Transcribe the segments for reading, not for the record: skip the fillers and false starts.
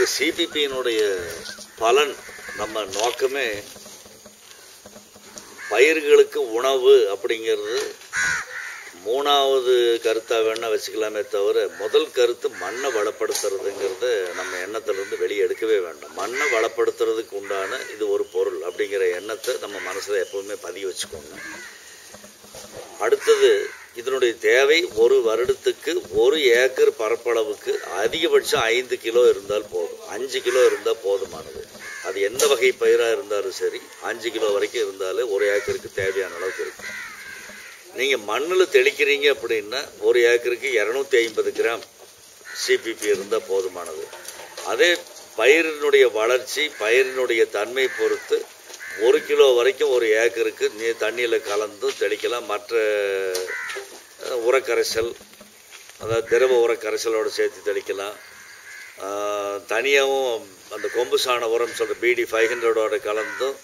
இந்த சிபிபியினுடைய பலன் நம்ம நோக்கமே பயிர்களுக்கு உணவு அப்படிங்கிறது மூணாவது கருத்தாக வேணால் வச்சுக்கலாமே தவிர முதல் கருத்து மண்ணை வளப்படுத்துறதுங்கிறத நம்ம எண்ணத்திலிருந்து வெளியே எடுக்கவே வேண்டாம். மண்ணை வளப்படுத்துறதுக்கு உண்டான இது ஒரு பொருள் அப்படிங்கிற எண்ணத்தை நம்ம மனசில் எப்பவுமே பதிய வச்சுக்கோங்க. அடுத்தது இதனுடைய தேவை ஒரு வருடத்துக்கு 1 ஏக்கர் பரப்பளவுக்கு அதிகபட்சம் 5 கிலோ இருந்தால் போதும். 5 கிலோ இருந்தால் போதுமானது. அது எந்த வகை பயிராக இருந்தாலும் சரி 5 கிலோ வரைக்கும் இருந்தாலே 1 ஏக்கருக்கு தேவையான அளவுக்கு இருக்கும். நீங்கள் மண்ணில் தெளிக்கிறீங்க அப்படின்னா 1 ஏக்கருக்கு 250 கிராம் சிபிபி இருந்தால் போதுமானது. அதே பயிரினுடைய வளர்ச்சி பயிரினுடைய தன்மை பொறுத்து 1 கிலோ வரைக்கும் 1 ஏக்கருக்கு தண்ணியில் கலந்து தெளிக்கலாம். மற்ற உரக்கரைசல், அதாவது திரவ உரக்கரைசலோடு சேர்த்து தெளிக்கலாம். தனியாகவும் அந்த கொம்பு சாண உரம் சொல்கிற BD 500ஓட கலந்தும்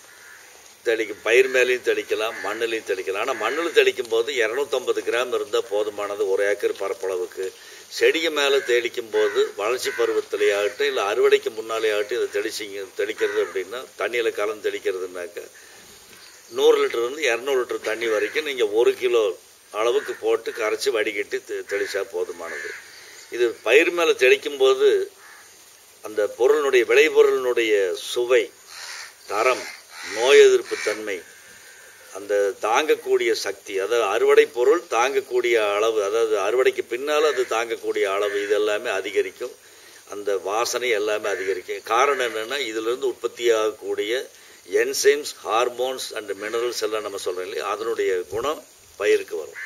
தெளிக்கும். பயிர் மேலேயும் தெளிக்கலாம், மண்ணிலையும் தெளிக்கலாம். ஆனால் மண்ணில் தெளிக்கும் போது 250 கிராம் இருந்தால் போதுமானது 1 ஏக்கர் பரப்பளவுக்கு. செடிக்கு மேலே தெளிக்கும் போது வளர்ச்சி பருவத்திலே ஆகட்டும் இல்லை அறுவடைக்கு முன்னாலே ஆகட்டும் இதை தெளிக்கிறது அப்படின்னா தண்ணியில் கலந்து தெளிக்கிறதுனாக்க 100 லிட்டர்லேருந்து 200 லிட்டர் தண்ணி வரைக்கும் நீங்கள் 1 கிலோ அளவுக்கு போட்டு கரைச்சி வடிகட்டி தெளித்தா போதுமானது. இது பயிர் மேலே தெளிக்கும் போது அந்த பொருளினுடைய விளைபொருளினுடைய சுவை, தரம், நோய் எதிர்ப்பு தன்மை, அந்த தாங்கக்கூடிய சக்தி, அதாவது அறுவடை பொருள் தாங்கக்கூடிய அளவு, அதாவது அறுவடைக்கு பின்னால் அது தாங்கக்கூடிய அளவு, இதெல்லாமே அதிகரிக்கும். அந்த வாசனை எல்லாமே அதிகரிக்கும். காரணம் என்னென்னா இதிலிருந்து உற்பத்தி ஆகக்கூடிய என்சைம்ஸ், ஹார்மோன்ஸ் அண்ட் மினரல்ஸ் எல்லாம் நம்ம சொல்கிறோம் இல்லையா, அதனுடைய குணம் பயிருக்கு வரும்.